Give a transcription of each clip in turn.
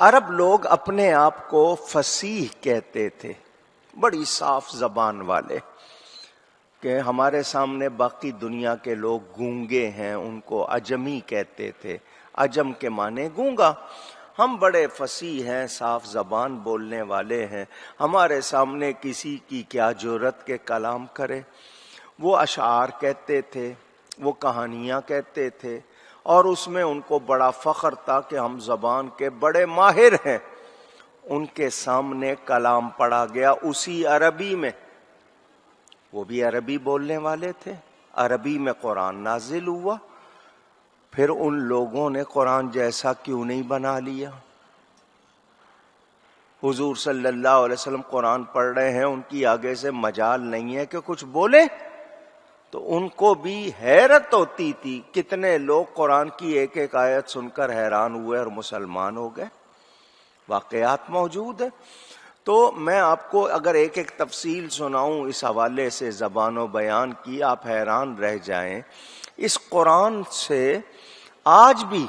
عرب لوگ اپنے آپ کو فصیح کہتے تھے، بڑی صاف زبان والے، کہ ہمارے سامنے باقی دنیا کے لوگ گونگے ہیں، ان کو عجمی کہتے تھے، عجم کے معنی گونگا۔ ہم بڑے فصیح ہیں، صاف زبان بولنے والے ہیں، ہمارے سامنے کسی کی کیا جرأت کے کلام کرے۔ وہ اشعار کہتے تھے، وہ کہانیاں کہتے تھے، اور اس میں ان کو بڑا فخر تھا کہ ہم زبان کے بڑے ماہر ہیں۔ ان کے سامنے کلام پڑھا گیا اسی عربی میں، وہ بھی عربی بولنے والے تھے، عربی میں قرآن نازل ہوا۔ پھر ان لوگوں نے قرآن جیسا کیوں نہیں بنا لیا؟ حضور صلی اللہ علیہ وسلم قرآن پڑھ رہے ہیں، ان کی آگے سے مجال نہیں ہے کہ کچھ بولے، تو ان کو بھی حیرت ہوتی تھی۔ کتنے لوگ قرآن کی ایک ایک آیت سن کر حیران ہوئے اور مسلمان ہو گئے، واقعات موجود ہیں۔ تو میں آپ کو اگر ایک ایک تفصیل سناؤں اس حوالے سے زبان و بیان کی، آپ حیران رہ جائیں۔ اس قرآن سے آج بھی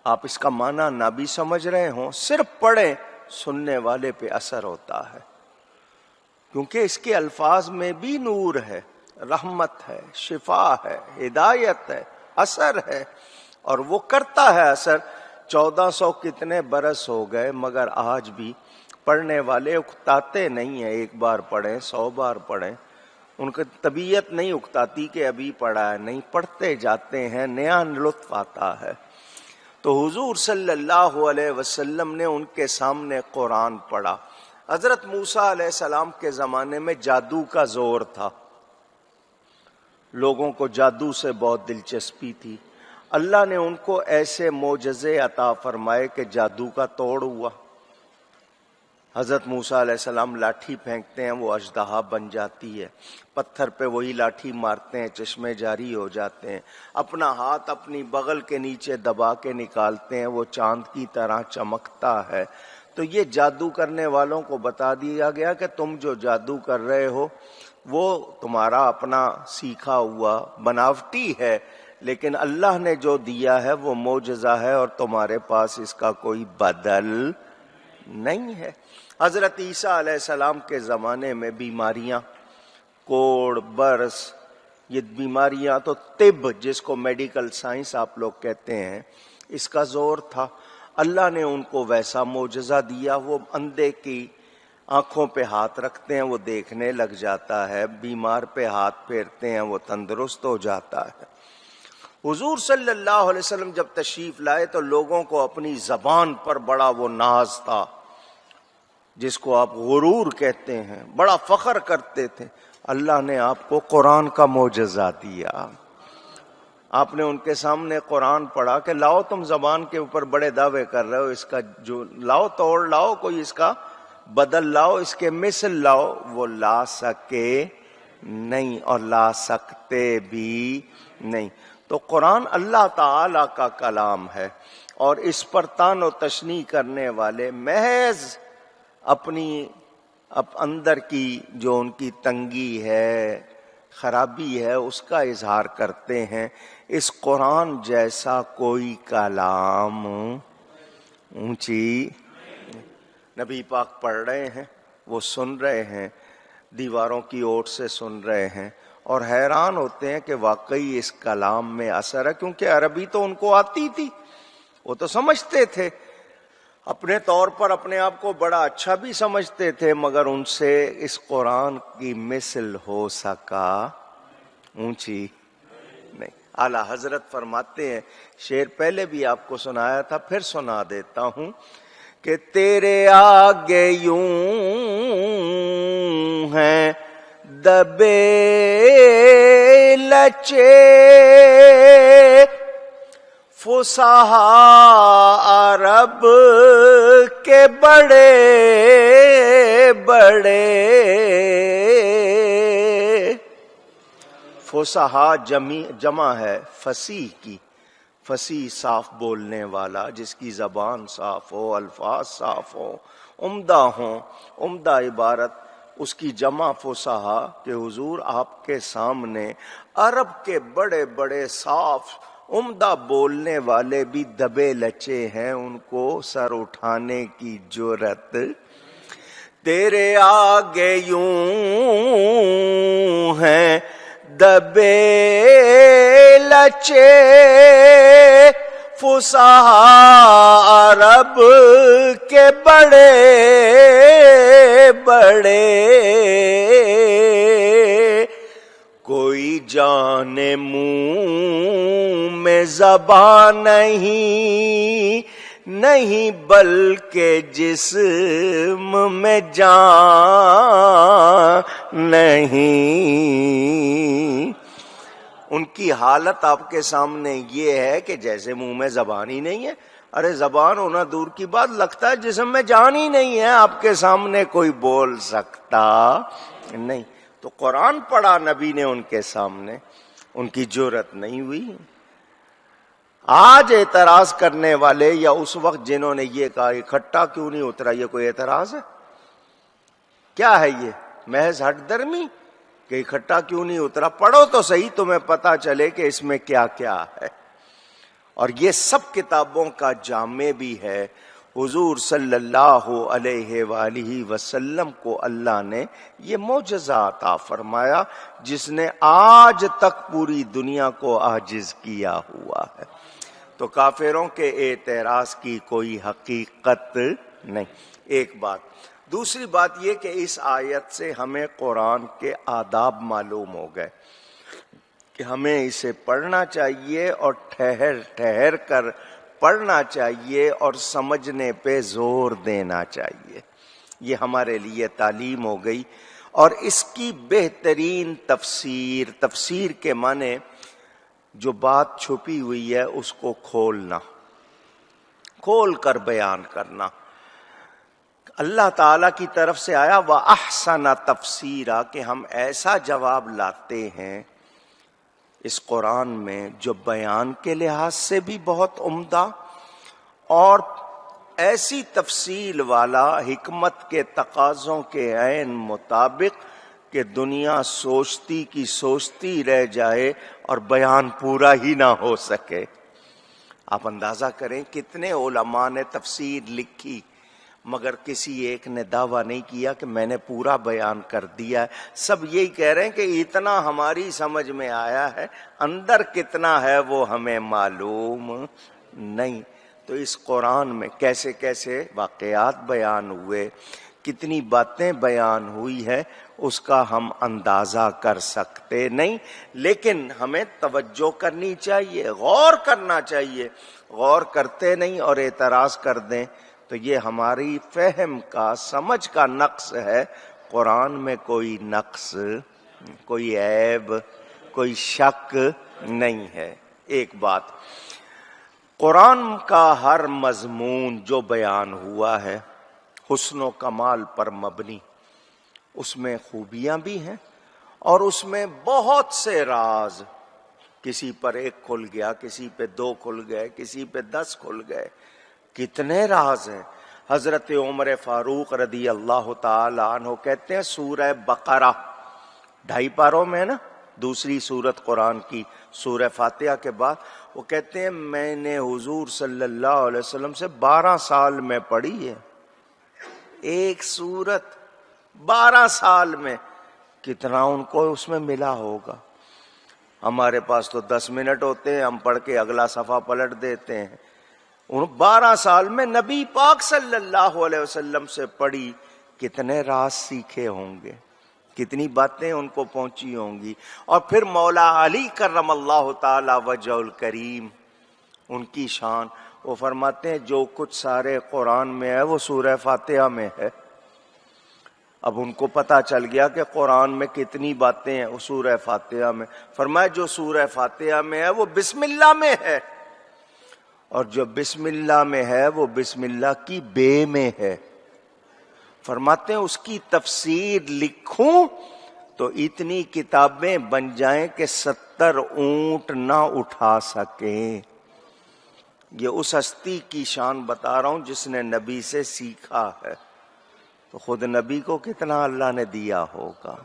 آپ اس کا معنی نہ بھی سمجھ رہے ہوں، صرف پڑھیں، سننے والے پہ اثر ہوتا ہے، کیونکہ اس کے الفاظ میں بھی نور ہے، رحمت ہے، شفا ہے، ہدایت ہے، اثر ہے، اور وہ کرتا ہے اثر۔ 1400 کتنے برس ہو گئے، مگر آج بھی پڑھنے والے اکتاتے نہیں ہیں، ایک بار پڑھیں 100 بار پڑھیں، ان کی طبیعت نہیں اکتاتی کہ ابھی پڑھا ہے، نہیں، پڑھتے جاتے ہیں، نیا لطف آتا ہے۔ تو حضور صلی اللہ علیہ وسلم نے ان کے سامنے قرآن پڑھا۔ حضرت موسیٰ علیہ السلام کے زمانے میں جادو کا زور تھا، لوگوں کو جادو سے بہت دلچسپی تھی۔ اللہ نے ان کو ایسے معجزے عطا فرمائے کہ جادو کا توڑ ہوا۔ حضرت موسیٰ علیہ السلام لاٹھی پھینکتے ہیں، وہ اژدہا بن جاتی ہے، پتھر پہ وہی لاٹھی مارتے ہیں، چشمے جاری ہو جاتے ہیں، اپنا ہاتھ اپنی بغل کے نیچے دبا کے نکالتے ہیں، وہ چاند کی طرح چمکتا ہے۔ تو یہ جادو کرنے والوں کو بتا دیا گیا کہ تم جو جادو کر رہے ہو وہ تمہارا اپنا سیکھا ہوا بناوٹی ہے، لیکن اللہ نے جو دیا ہے وہ معجزہ ہے، اور تمہارے پاس اس کا کوئی بدل نہیں ہے۔ حضرت عیسیٰ علیہ السلام کے زمانے میں بیماریاں، کوڑ، برس، یہ بیماریاں تو طب، جس کو میڈیکل سائنس آپ لوگ کہتے ہیں، اس کا زور تھا۔ اللہ نے ان کو ویسا معجزہ دیا، وہ اندھے کی آنکھوں پہ ہاتھ رکھتے ہیں وہ دیکھنے لگ جاتا ہے، بیمار پہ ہاتھ پھیرتے ہیں وہ تندرست ہو جاتا ہے۔ حضور صلی اللہ علیہ وسلم جب تشریف لائے تو لوگوں کو اپنی زبان پر بڑا وہ ناز تھا، جس کو آپ غرور کہتے ہیں، بڑا فخر کرتے تھے۔ اللہ نے آپ کو قرآن کا معجزہ دیا، آپ نے ان کے سامنے قرآن پڑھا کہ لاؤ، تم زبان کے اوپر بڑے دعوے کر رہے ہو، اس کا جو لاؤ، توڑ لاؤ، کوئی اس کا بدل لاؤ، اس کے مثل لاؤ، وہ لا سکے نہیں اور لا سکتے بھی نہیں۔ تو قرآن اللہ تعالی کا کلام ہے، اور اس پر طعن و تشنیع کرنے والے محض اپنی اندر کی جو ان کی تنگی ہے، خرابی ہے، اس کا اظہار کرتے ہیں۔ اس قرآن جیسا کوئی کلام اونچی، نبی پاک پڑھ رہے ہیں، وہ سن رہے ہیں، دیواروں کی اوٹ سے سن رہے ہیں، اور حیران ہوتے ہیں کہ واقعی اس کلام میں اثر ہے، کیونکہ عربی تو ان کو آتی تھی، وہ تو سمجھتے تھے، اپنے طور پر اپنے آپ کو بڑا اچھا بھی سمجھتے تھے، مگر ان سے اس قرآن کی مثل ہو سکا اونچی نہیں۔ اعلیٰ حضرت فرماتے ہیں، شعر پہلے بھی آپ کو سنایا تھا، پھر سنا دیتا ہوں، کہ تیرے آگے یوں ہیں دبے لچے فصحا عرب کے بڑے بڑے، فصحا جمع ہے فصیح کی، فصیح صاف بولنے والا، جس کی زبان صاف ہو، الفاظ صاف ہو، عمدہ ہوں، عمدہ عبارت، اس کی جمع فصحا، کہ حضور آپ کے سامنے عرب کے بڑے بڑے صاف عمدہ بولنے والے بھی دبے لچے ہیں، ان کو سر اٹھانے کی جرت تیرے آگے یوں ہیں دبے لچے فصحاء عرب کے بڑے بڑے، کوئی جانے منہ میں زبان نہیں بلکہ جسم میں جان نہیں۔ ان کی حالت آپ کے سامنے یہ ہے کہ جیسے منہ میں زبان ہی نہیں ہے۔ ارے زبان ہونا دور کی بات، لگتا ہے جسم میں جان ہی نہیں ہے، آپ کے سامنے کوئی بول سکتا نہیں۔ تو قرآن پڑھا نبی نے ان کے سامنے، ان کی جرت نہیں ہوئی۔ آج اعتراض کرنے والے یا اس وقت جنہوں نے یہ کہا اکٹھا کیوں نہیں اترا، یہ کوئی اعتراض ہے؟ کیا ہے یہ؟ محض ہٹ درمی کہ اکٹھا کیوں نہیں اترا؟ پڑھو تو صحیح، تمہیں پتا چلے کہ اس میں کیا کیا ہے۔ اور یہ سب کتابوں کا جامع بھی ہے۔ حضور صلی اللہ علیہ وآلہ وسلم کو اللہ نے یہ معجزہ عطا فرمایا جس نے آج تک پوری دنیا کو عاجز کیا ہوا ہے۔ تو کافروں کے اعتراض کی کوئی حقیقت نہیں، ایک بات۔ دوسری بات یہ کہ اس آیت سے ہمیں قرآن کے آداب معلوم ہو گئے کہ ہمیں اسے پڑھنا چاہیے اور ٹھہر ٹھہر کر پڑھنا چاہیے اور سمجھنے پہ زور دینا چاہیے۔ یہ ہمارے لیے تعلیم ہو گئی۔ اور اس کی بہترین تفسیر کے معنی جو بات چھپی ہوئی ہے اس کو کھولنا، کھول کر بیان کرنا۔ اللہ تعالی کی طرف سے آیا وَأَحْسَنَ تَفْسِيرًا کہ ہم ایسا جواب لاتے ہیں اس قرآن میں جو بیان کے لحاظ سے بھی بہت عمدہ اور ایسی تفصیل والا حکمت کے تقاضوں کے عین مطابق کہ دنیا سوچتی کی سوچتی رہ جائے اور بیان پورا ہی نہ ہو سکے۔ آپ اندازہ کریں کتنے علماء نے تفسیر لکھی مگر کسی ایک نے دعویٰ نہیں کیا کہ میں نے پورا بیان کر دیا ہے۔ سب یہی کہہ رہے ہیں کہ اتنا ہماری سمجھ میں آیا ہے، اندر کتنا ہے وہ ہمیں معلوم نہیں۔ تو اس قرآن میں کیسے کیسے واقعات بیان ہوئے، کتنی باتیں بیان ہوئی ہے، اس کا ہم اندازہ کر سکتے نہیں، لیکن ہمیں توجہ کرنی چاہیے، غور کرنا چاہیے۔ غور کرتے نہیں اور اعتراض کر دیں تو یہ ہماری فہم کا، سمجھ کا نقص ہے۔ قرآن میں کوئی نقص، کوئی عیب، کوئی شک نہیں ہے۔ ایک بات، قرآن کا ہر مضمون جو بیان ہوا ہے حسن و کمال پر مبنی، اس میں خوبیاں بھی ہیں اور اس میں بہت سے راز، کسی پر ایک کھل گیا، کسی پہ 2 کھل گئے، کسی پہ 10 کھل گئے، کتنے راز ہیں۔ حضرت عمر فاروق رضی اللہ تعالی عنہ کہتے ہیں سورہ بقرہ 2.5 پاروں میں ہے نا، دوسری سورت قرآن کی سورہ فاتحہ کے بعد، وہ کہتے ہیں میں نے حضور صلی اللہ علیہ وسلم سے 12 سال میں پڑھی ہے ایک سورت، 12 سال میں۔ کتنا ان کو اس میں ملا ہوگا۔ ہمارے پاس تو 10 منٹ ہوتے ہیں، ہم پڑھ کے اگلا صفحہ پلٹ دیتے ہیں۔ 12 سال میں نبی پاک صلی اللہ علیہ وسلم سے پڑھی، کتنے راز سیکھے ہوں گے، کتنی باتیں ان کو پہنچی ہوں گی۔ اور پھر مولا علی کرم اللہ تعالی وجہ الکریم، ان کی شان، وہ فرماتے ہیں جو کچھ سارے قرآن میں ہے وہ سورہ فاتحہ میں ہے۔ اب ان کو پتا چل گیا کہ قرآن میں کتنی باتیں ہیں سورہ فاتحہ میں، فرمایا جو سورہ فاتحہ میں ہے وہ بسم اللہ میں ہے، اور جو بسم اللہ میں ہے وہ بسم اللہ کی بے میں ہے۔ فرماتے ہیں اس کی تفسیر لکھوں تو اتنی کتابیں بن جائیں کہ 70 اونٹ نہ اٹھا سکیں۔ یہ اس ہستی کی شان بتا رہا ہوں جس نے نبی سے سیکھا ہے، تو خود نبی کو کتنا اللہ نے دیا ہوگا۔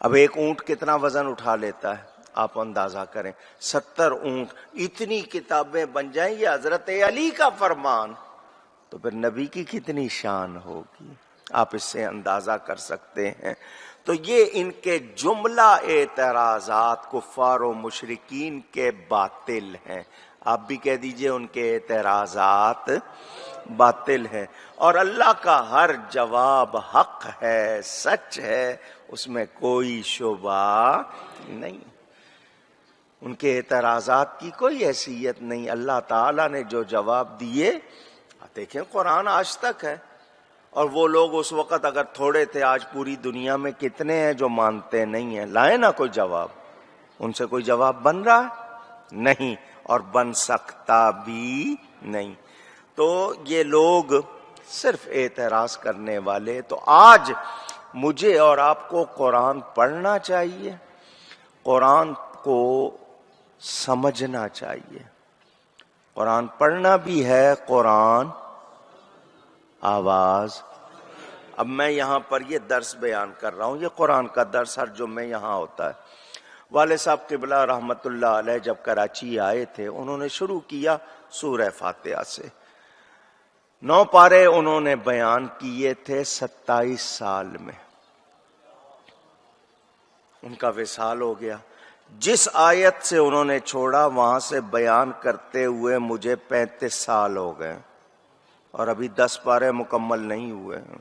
اب ایک اونٹ کتنا وزن اٹھا لیتا ہے؟ آپ اندازہ کریں 70 اونٹ، اتنی کتابیں بن جائیں، یہ حضرت علی کا فرمان، تو پھر نبی کی کتنی شان ہوگی، آپ اس سے اندازہ کر سکتے ہیں۔ تو یہ ان کے جملہ اعتراضات کفار و مشرکین کے باطل ہیں، آپ بھی کہہ دیجئے ان کے اعتراضات باطل ہیں، اور اللہ کا ہر جواب حق ہے، سچ ہے، اس میں کوئی شبہ نہیں، ان کے اعتراضات کی کوئی حیثیت نہیں۔ اللہ تعالیٰ نے جو جواب دیے، دیکھیں قرآن آج تک ہے، اور وہ لوگ اس وقت اگر تھوڑے تھے، آج پوری دنیا میں کتنے ہیں جو مانتے نہیں ہیں، لائیں نا کوئی جواب، ان سے کوئی جواب بن رہا ہے؟ نہیں، اور بن سکتا بھی نہیں۔ تو یہ لوگ صرف اعتراض کرنے والے، تو آج مجھے اور آپ کو قرآن پڑھنا چاہیے، قرآن کو سمجھنا چاہیے، قرآن پڑھنا بھی ہے، قرآن آواز۔ اب میں یہاں پر یہ درس بیان کر رہا ہوں، یہ قرآن کا درس ہر جمعے یہاں ہوتا ہے۔ والد صاحب قبلہ رحمت اللہ علیہ جب کراچی آئے تھے، انہوں نے شروع کیا سورہ فاتحہ سے، 9 پارے انہوں نے بیان کیے تھے 27 سال میں، ان کا وصال ہو گیا۔ جس آیت سے انہوں نے چھوڑا وہاں سے بیان کرتے ہوئے مجھے 35 سال ہو گئے، اور ابھی 10 پارے مکمل نہیں ہوئے ہیں۔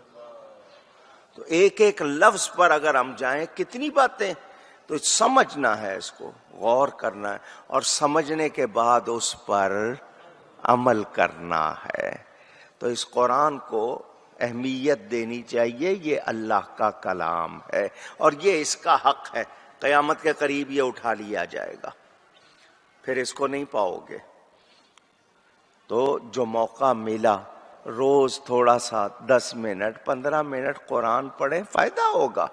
تو ایک ایک لفظ پر اگر ہم جائیں، کتنی باتیں، تو سمجھنا ہے، اس کو غور کرنا ہے، اور سمجھنے کے بعد اس پر عمل کرنا ہے۔ تو اس قرآن کو اہمیت دینی چاہیے، یہ اللہ کا کلام ہے، اور یہ اس کا حق ہے، قیامت کے قریب یہ اٹھا لیا جائے گا، پھر اس کو نہیں پاؤ گے۔ تو جو موقع ملا، روز تھوڑا سا 10 منٹ 15 منٹ قرآن پڑھیں، فائدہ ہوگا۔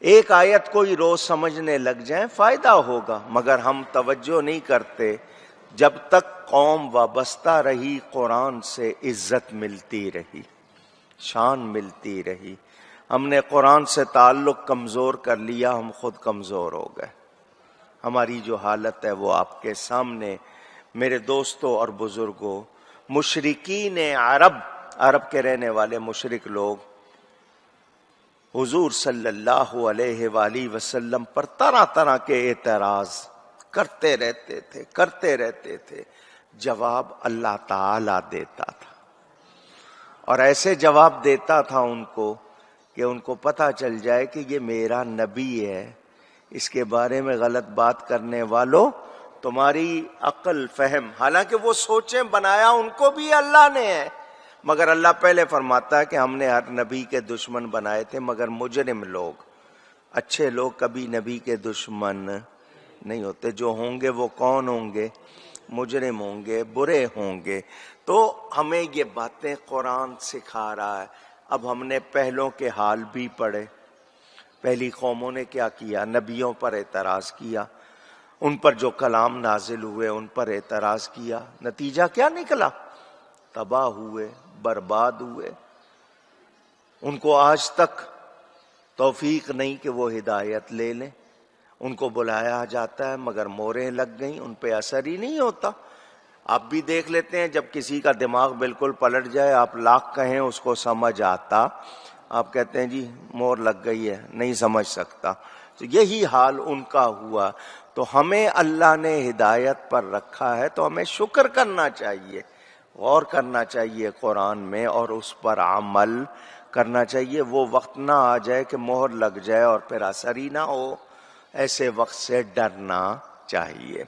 ایک آیت کو ہی روز سمجھنے لگ جائیں، فائدہ ہوگا، مگر ہم توجہ نہیں کرتے۔ جب تک قوم وابستہ رہی قرآن سے، عزت ملتی رہی، شان ملتی رہی۔ ہم نے قرآن سے تعلق کمزور کر لیا، ہم خود کمزور ہو گئے۔ ہماری جو حالت ہے وہ آپ کے سامنے۔ میرے دوستوں اور بزرگوں، مشرکین عرب کے رہنے والے مشرک لوگ حضور صلی اللہ علیہ وآلہ وسلم پر طرح طرح کے اعتراض کرتے رہتے تھے، جواب اللہ تعالی دیتا تھا، اور ایسے جواب دیتا تھا ان کو کہ ان کو پتہ چل جائے کہ یہ میرا نبی ہے، اس کے بارے میں غلط بات کرنے والوں تمہاری عقل فہم، حالانکہ وہ سوچیں بنایا ان کو بھی اللہ نے ہے، مگر اللہ پہلے فرماتا ہے کہ ہم نے ہر نبی کے دشمن بنائے تھے، مگر مجرم لوگ، اچھے لوگ کبھی نبی کے دشمن نہیں ہوتے۔ جو ہوں گے وہ کون ہوں گے؟ مجرم ہوں گے، برے ہوں گے۔ تو ہمیں یہ باتیں قرآن سکھا رہا ہے۔ اب ہم نے پہلوں کے حال بھی پڑھے، پہلی قوموں نے کیا کیا، نبیوں پر اعتراض کیا، ان پر جو کلام نازل ہوئے ان پر اعتراض کیا، نتیجہ کیا نکلا؟ تباہ ہوئے، برباد ہوئے۔ ان کو آج تک توفیق نہیں کہ وہ ہدایت لے لیں، ان کو بلایا جاتا ہے مگر موریں لگ گئیں، ان پہ اثر ہی نہیں ہوتا۔ آپ بھی دیکھ لیتے ہیں، جب کسی کا دماغ بالکل پلٹ جائے، آپ لاکھ کہیں اس کو سمجھ آتا، آپ کہتے ہیں جی مور لگ گئی ہے، نہیں سمجھ سکتا۔ تو یہی حال ان کا ہوا۔ تو ہمیں اللہ نے ہدایت پر رکھا ہے تو ہمیں شکر کرنا چاہیے، غور کرنا چاہیے قرآن میں، اور اس پر عمل کرنا چاہیے۔ وہ وقت نہ آ جائے کہ مہر لگ جائے اور پھر اثر ہی نہ ہو، ایسے وقت سے ڈرنا چاہیے۔